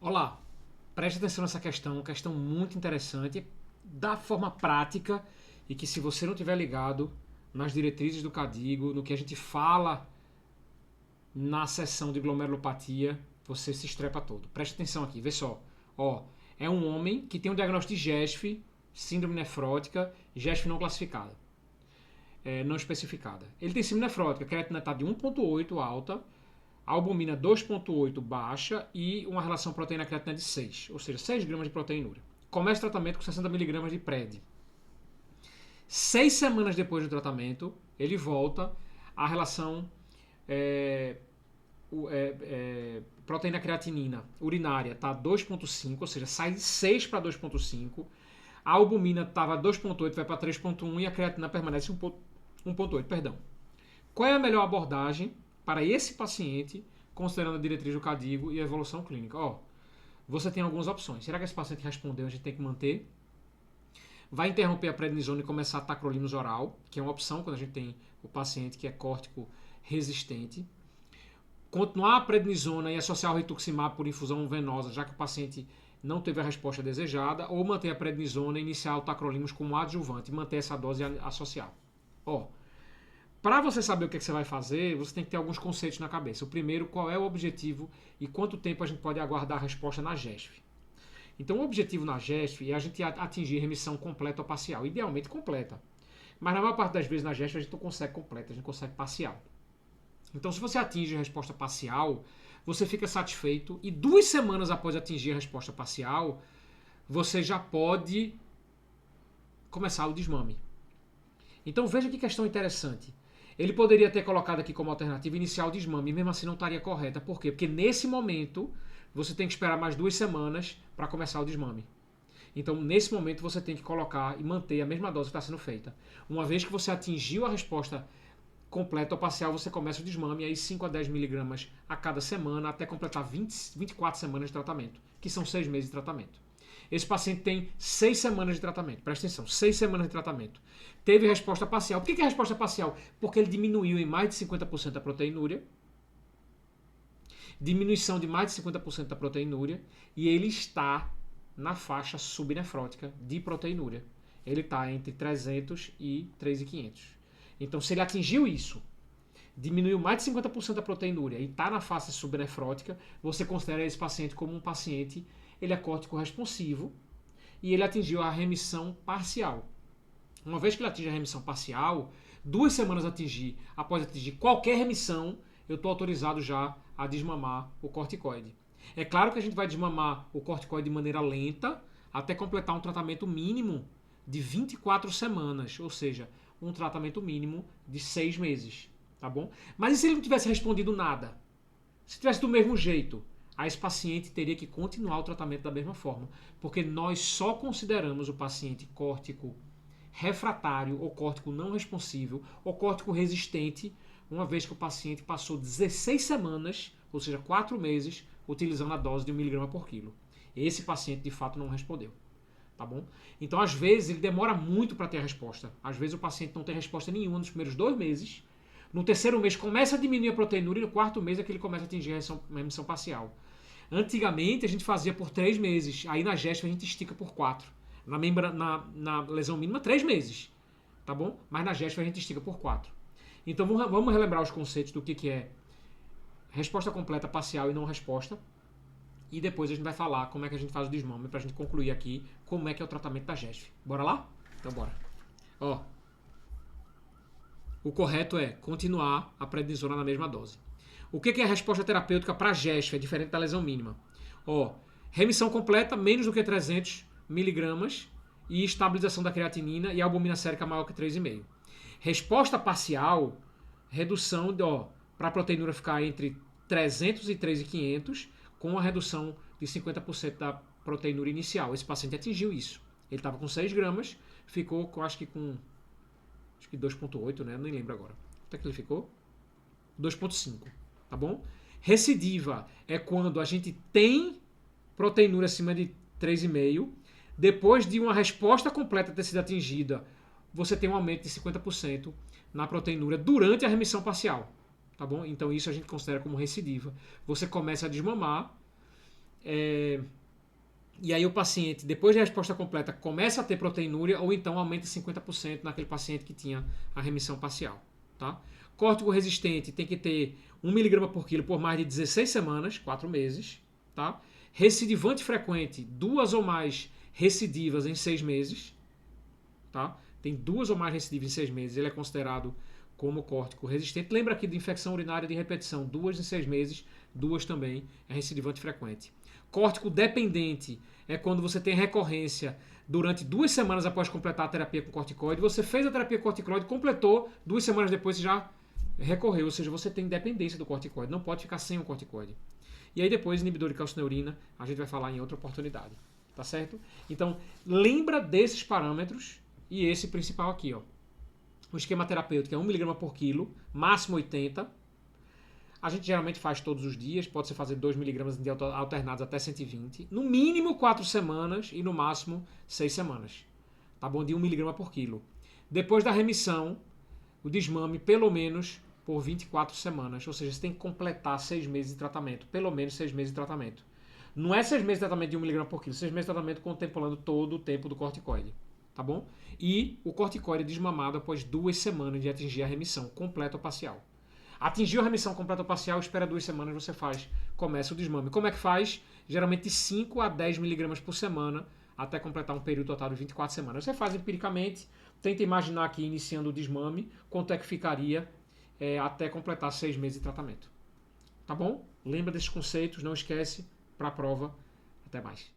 Olá, preste atenção nessa questão, uma questão muito interessante, da forma prática e que se você não tiver ligado nas diretrizes do Cadigo, no que a gente fala na sessão de glomerulopatia, você se estrepa todo. Preste atenção aqui, vê só. Ó, é um homem que tem um diagnóstico de GESF, síndrome nefrótica, GESF não classificada, não especificada. Ele tem síndrome nefrótica, a creatina está de 1,8 alta, a albumina 2,8 baixa e uma relação proteína-creatina de 6, ou seja, 6 gramas de proteinúria. Começa o tratamento com 60 miligramas de PRED. 6 semanas depois do tratamento, ele volta à relação é, proteína-creatinina urinária está 2,5, ou seja, sai de 6 para 2,5. A albumina estava 2,8, vai para 3,1 e a creatina permanece 1,8, perdão. Qual é a melhor abordagem para esse paciente, considerando a diretriz do Cadigo e a evolução clínica? Você tem algumas opções. Será que esse paciente respondeu? A gente tem que manter. Vai interromper a prednisona e começar a tacrolimus oral, que é uma opção quando a gente tem o paciente que é córtico resistente. Continuar a prednisona e associar o rituximab por infusão venosa, já que o paciente não teve a resposta desejada, ou manter a prednisona e iniciar o tacrolimus como adjuvante e manter essa dose associada. Para você saber o que você vai fazer, você tem que ter alguns conceitos na cabeça. O primeiro, qual é o objetivo e quanto tempo a gente pode aguardar a resposta na GESF. Então, o objetivo na GESF é a gente atingir remissão completa ou parcial, idealmente completa. Mas na maior parte das vezes na GESF a gente não consegue completa, a gente consegue parcial. Então, se você atinge a resposta parcial, você fica satisfeito e 2 semanas após atingir a resposta parcial, você já pode começar o desmame. Então, veja que questão interessante. Ele poderia ter colocado aqui como alternativa iniciar o desmame, e mesmo assim não estaria correta. Por quê? Porque nesse momento você tem que esperar mais 2 semanas para começar o desmame. Então, nesse momento, você tem que colocar e manter a mesma dose que está sendo feita. Uma vez que você atingiu a resposta completa ou parcial, você começa o desmame, aí 5 a 10 miligramas a cada semana, até completar 24 semanas de tratamento, que são 6 meses de tratamento. Esse paciente tem 6 semanas de tratamento. Presta atenção, 6 semanas de tratamento. Teve resposta parcial. Por que é resposta parcial? Porque ele diminuiu em mais de 50% a proteinúria. Diminuição de mais de 50% da proteinúria. E ele está na faixa subnefrótica de proteinúria. Ele está entre 300 e 3.500. Então, se ele atingiu isso, diminuiu mais de 50% da proteinúria e está na faixa subnefrótica, você considera esse paciente como um paciente, ele é córtico responsivo e ele atingiu a remissão parcial. Uma vez que ele atinge a remissão parcial, 2 semanas após atingir qualquer remissão, eu estou autorizado já a desmamar o corticoide. É claro que a gente vai desmamar o corticoide de maneira lenta até completar um tratamento mínimo de 24 semanas, ou seja, um tratamento mínimo de 6 meses, tá bom? Mas e se ele não tivesse respondido nada? Se tivesse do mesmo jeito, aí esse paciente teria que continuar o tratamento da mesma forma, porque nós só consideramos o paciente córtico refratário ou córtico não responsível ou córtico resistente, uma vez que o paciente passou 16 semanas, ou seja, 4 meses, utilizando a dose de 1 mg por quilo. Esse paciente de fato não respondeu. Tá bom? Então, às vezes, ele demora muito para ter a resposta. Às vezes, o paciente não tem resposta nenhuma nos primeiros 2 meses. No terceiro mês, começa a diminuir a proteinúria e no quarto mês é que ele começa a atingir a remissão parcial. Antigamente, a gente fazia por 3 meses. Aí, na GESF, a gente estica por 4. Na lesão mínima, 3 meses. Tá bom? Mas na GESF, a gente estica por 4. Então, vamos relembrar os conceitos do que é resposta completa, parcial e não resposta. E depois a gente vai falar como é que a gente faz o desmame pra gente concluir aqui como é que é o tratamento da GESF. Bora lá? Então bora. O correto é continuar a prednisona na mesma dose. O que é a resposta terapêutica para GESF? É diferente da lesão mínima. Remissão completa, menos do que 300 miligramas e estabilização da creatinina e albumina sérica maior que 3,5. Resposta parcial, redução para a proteinúria ficar entre 300 e 3.500 com a redução de 50% da proteinúria inicial. Esse paciente atingiu isso. Ele estava com 6 gramas, ficou acho que 2,8, né? Nem lembro agora. Quanto é que ele ficou? 2,5, tá bom? Recidiva é quando a gente tem proteinúria acima de 3,5, depois de uma resposta completa ter sido atingida, você tem um aumento de 50% na proteinúria durante a remissão parcial. Tá bom? Então isso a gente considera como recidiva. Você começa a desmamar, E aí o paciente, depois da resposta completa, começa a ter proteinúria ou então aumenta 50% naquele paciente que tinha a remissão parcial. Tá? Córtico resistente tem que ter 1 mg por quilo por mais de 16 semanas, 4 meses. Tá? Recidivante frequente, 2 ou mais recidivas em 6 meses. Tá? Tem 2 ou mais recidivas em 6 meses, ele é considerado como córtico resistente. Lembra aqui de infecção urinária de repetição, 2 em 6 meses, 2 também é recidivante frequente. Córtico dependente é quando você tem recorrência durante 2 semanas após completar a terapia com corticoide. Você fez a terapia com corticoide, completou, 2 semanas depois você já recorreu, ou seja, você tem dependência do corticoide, não pode ficar sem o corticoide. E aí depois, inibidor de calcineurina, a gente vai falar em outra oportunidade, tá certo? Então, lembra desses parâmetros e esse principal aqui, ó. O esquema terapêutico é 1 mg por quilo, máximo 80. A gente geralmente faz todos os dias, pode ser fazer 2 mg de alternados até 120. No mínimo 4 semanas e no máximo 6 semanas. Tá bom? De 1 mg por quilo. Depois da remissão, o desmame pelo menos por 24 semanas. Ou seja, você tem que completar 6 meses de tratamento. Pelo menos 6 meses de tratamento. Não é 6 meses de tratamento de 1 mg por quilo. 6 meses de tratamento contemplando todo o tempo do corticoide. Tá bom? E o corticoide é desmamado após 2 semanas de atingir a remissão completa ou parcial. Atingiu a remissão completa ou parcial, espera 2 semanas, você começa o desmame. Como é que faz? Geralmente 5 a 10 mg por semana, até completar um período total de 24 semanas. Você faz empiricamente, tenta imaginar aqui, iniciando o desmame, quanto é que ficaria até completar 6 meses de tratamento. Tá bom? Lembra desses conceitos, não esquece, para a prova. Até mais.